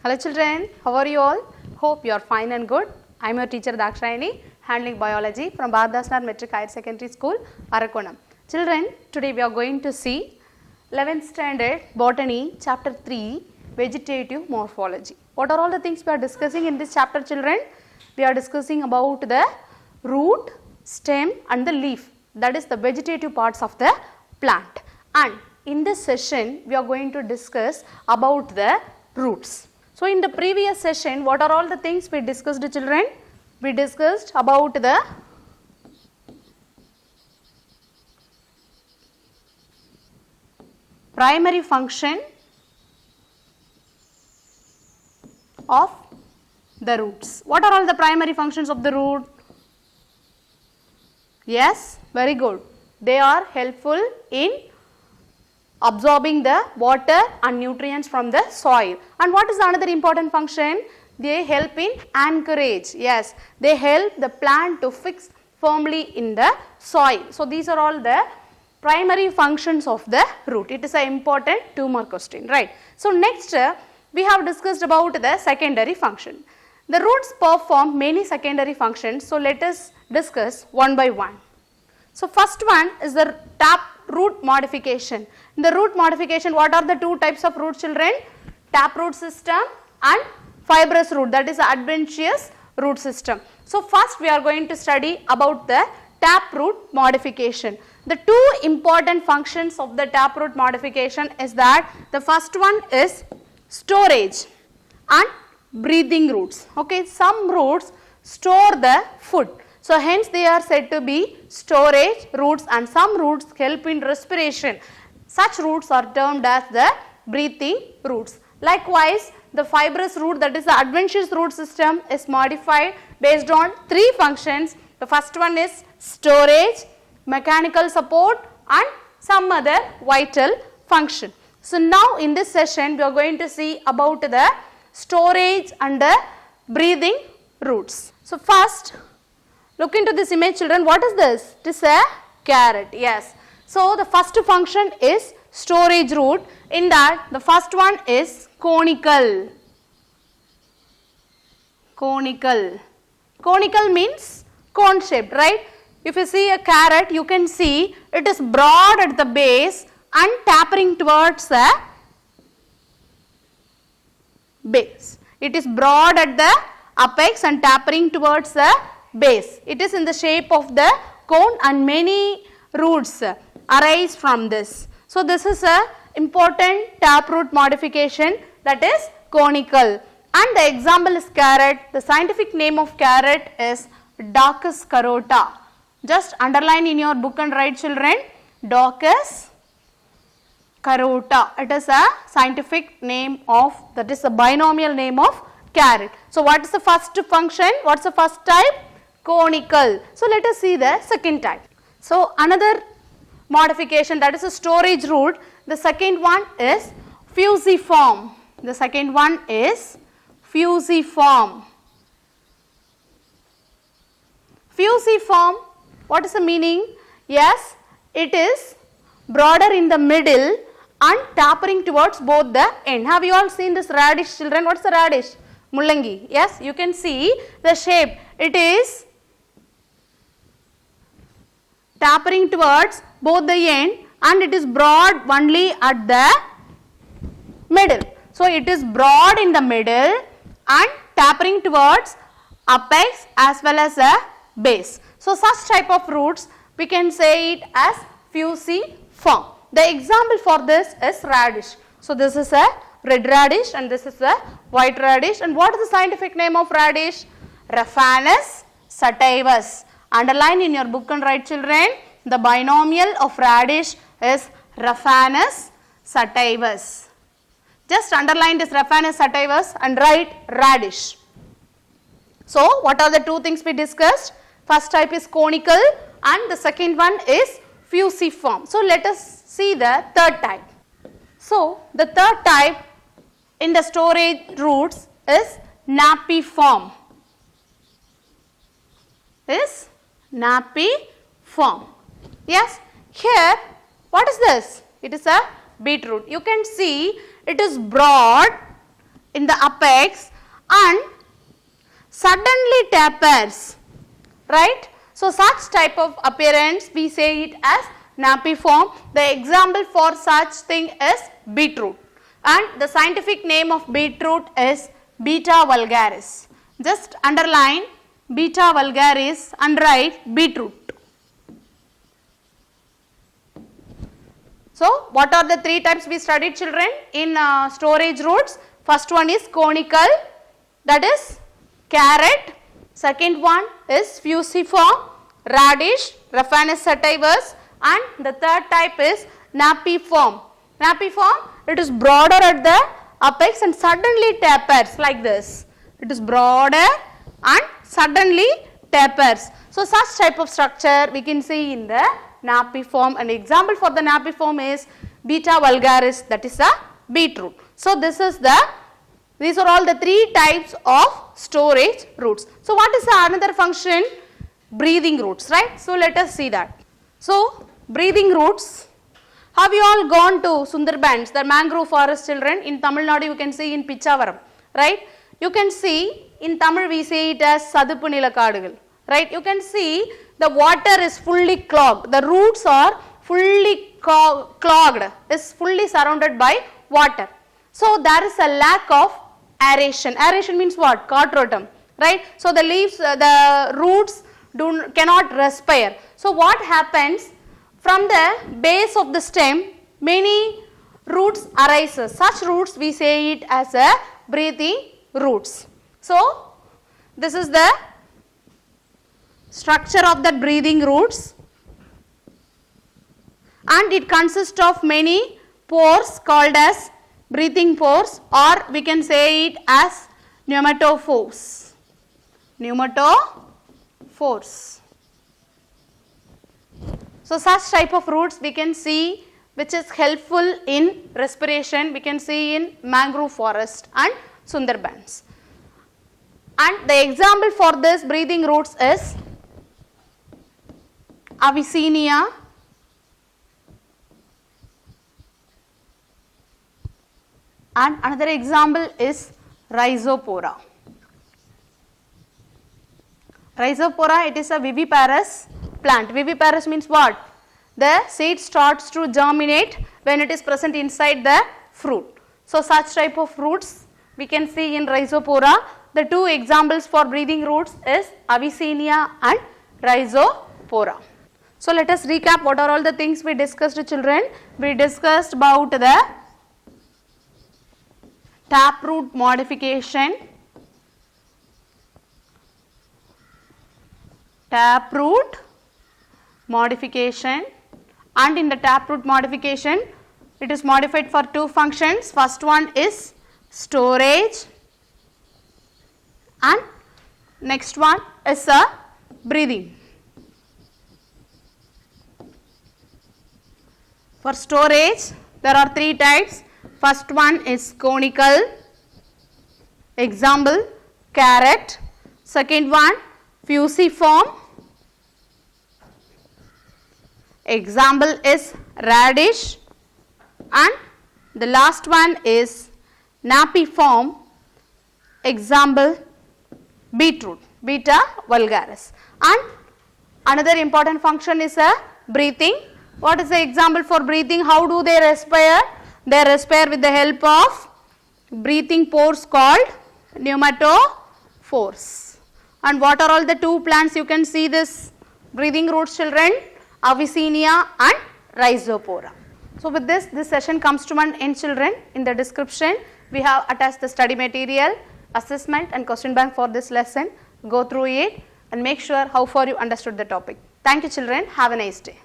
Hello children, how are you all? Hope you are fine and good. I am your teacher Dakshayani, handling biology from Bhardasnar Metric Higher Secondary School, Arakonam. Children, today we are going to see 11th standard botany chapter 3 vegetative morphology. What are all the things we are discussing in this chapter, children? We are discussing about the root, stem and the leaf, that is the vegetative parts of the plant. And in this session we are going to discuss about the roots. So in the previous session, what are all the things we discussed, children? We discussed about the primary function of the roots. What are all the primary functions of the root? Yes, very good. They are helpful in absorbing the water and nutrients from the soil. And what is another important function? They help in anchorage. Yes, they help the plant to fix firmly in the soil. So these are all the primary functions of the root. It is an important 2-mark question, right? So next we have discussed about the secondary function. The roots perform many secondary functions. So let us discuss one by one. So first one is the taproot modification. In the root modification, what are the two types of root, children? Taproot system and fibrous root, that is adventitious root system. So first we are going to study about the taproot modification. The two important functions of the taproot modification is that the first one is storage and breathing roots. Okay, some roots store the food. So hence they are said to be storage roots, and some roots help in respiration. Such roots are termed as the breathing roots. Likewise, the fibrous root, that is the adventitious root system, is modified based on 3 functions. The first one is storage, mechanical support and some other vital function. So now in this session we are going to see about the storage and the breathing roots. So first, look into this image, children. What is this? It is a carrot. Yes. So the first function is storage root. In that, the first one is conical. Conical. Conical means cone shaped, right? If you see a carrot, you can see it is broad at the base and tapering towards the base. It is broad at the apex and tapering towards the base. It is in the shape of the cone and many roots arise from this. So this is a important taproot modification, that is conical. And the example is carrot. The scientific name of carrot is Daucus carota. Just underline in your book and write, children, Daucus carota. It is a scientific name of, that is a binomial name of carrot. So what is the first function? What is the first type? Conical. So let us see the second type. So another modification, that is a storage root. The second one is fusiform. The second one is fusiform. Fusiform, what is the meaning? Yes, it is broader in the middle and tapering towards both the end. Have you all seen this radish, children? What is the radish? Mullangi. Yes, you can see the shape. It is tapering towards both the end and it is broad only at the middle. So it is broad in the middle and tapering towards apex as well as a base. So such type of roots we can say it as fusiform. The example for this is radish. So this is a red radish and this is a white radish. And what is the scientific name of radish? Raphanus sativus. Underline in your book and write, children. The binomial of radish is Raphanus sativus. Just underline this Raphanus sativus and write radish. So what are the two things we discussed? First type is conical and the second one is fusiform. So let us see the third type. So the third type in the storage roots is napiform. Is napiform. Yes, here what is this? It is a beetroot. You can see it is broad in the apex and suddenly tapers, right? So such type of appearance we say it as napiform. The example for such thing is beetroot, and the scientific name of beetroot is Beta vulgaris. Just underline Beta vulgaris and write beetroot. So what are the three types we studied, children, in storage roots? First one is conical, that is carrot. Second one is fusiform, radish, Raphanus sativus, and the third type is napiform. Napiform, it is broader at the apex and suddenly tapers like this. It is broader and suddenly tapers. So such type of structure we can see in the napiform. An example for the napiform is Beta vulgaris, that is a beetroot. So these are all the three types of storage roots. So what is the another function? Breathing roots, right? So let us see that. So breathing roots. Have you all gone to Sundarbans, the mangrove forest, children? In Tamil Nadu you can see in Pichavaram, right? You can see in Tamil we say it as Sadupu Nilakadugal, right? You can see the water is fully clogged. The roots are fully clogged, is fully surrounded by water. So there is a lack of aeration. Aeration means what? Katrotam, right? So the leaves, the roots cannot respire. So what happens? From the base of the stem, many roots arises. Such roots we say it as a breathing roots. So this is the structure of the breathing roots, and it consists of many pores called as breathing pores, or we can say it as pneumatophores. Pneumatophores. So such type of roots we can see which is helpful in respiration, we can see in mangrove forest and Sundarbans. And the example for this breathing roots is Avicennia, and another example is Rhizopora. Rhizopora, it is a viviparous plant. Viviparous means what? The seed starts to germinate when it is present inside the fruit. So such type of roots we can see in Rhizopora. The two examples for breathing roots is Avicennia and Rhizopora. So let us recap what are all the things we discussed, children. We discussed about the taproot modification, and in the taproot modification it is modified for two functions. First one is storage and next one is breathing. For storage there are three types. First one is conical, example carrot. Second one fusiform, example is radish, and the last one is napiform, example beetroot, Beta vulgaris. And another important function is breathing. What is the example for breathing? How do they respire? They respire with the help of breathing pores called pneumatophores. And what are all the two plants? You can see this breathing roots, children, Avicennia and Rhizopora. So with this session comes to an end, children. In the description we have attached the study material, assessment and question bank for this lesson. Go through it and make sure how far you understood the topic. Thank you, children. Have a nice day.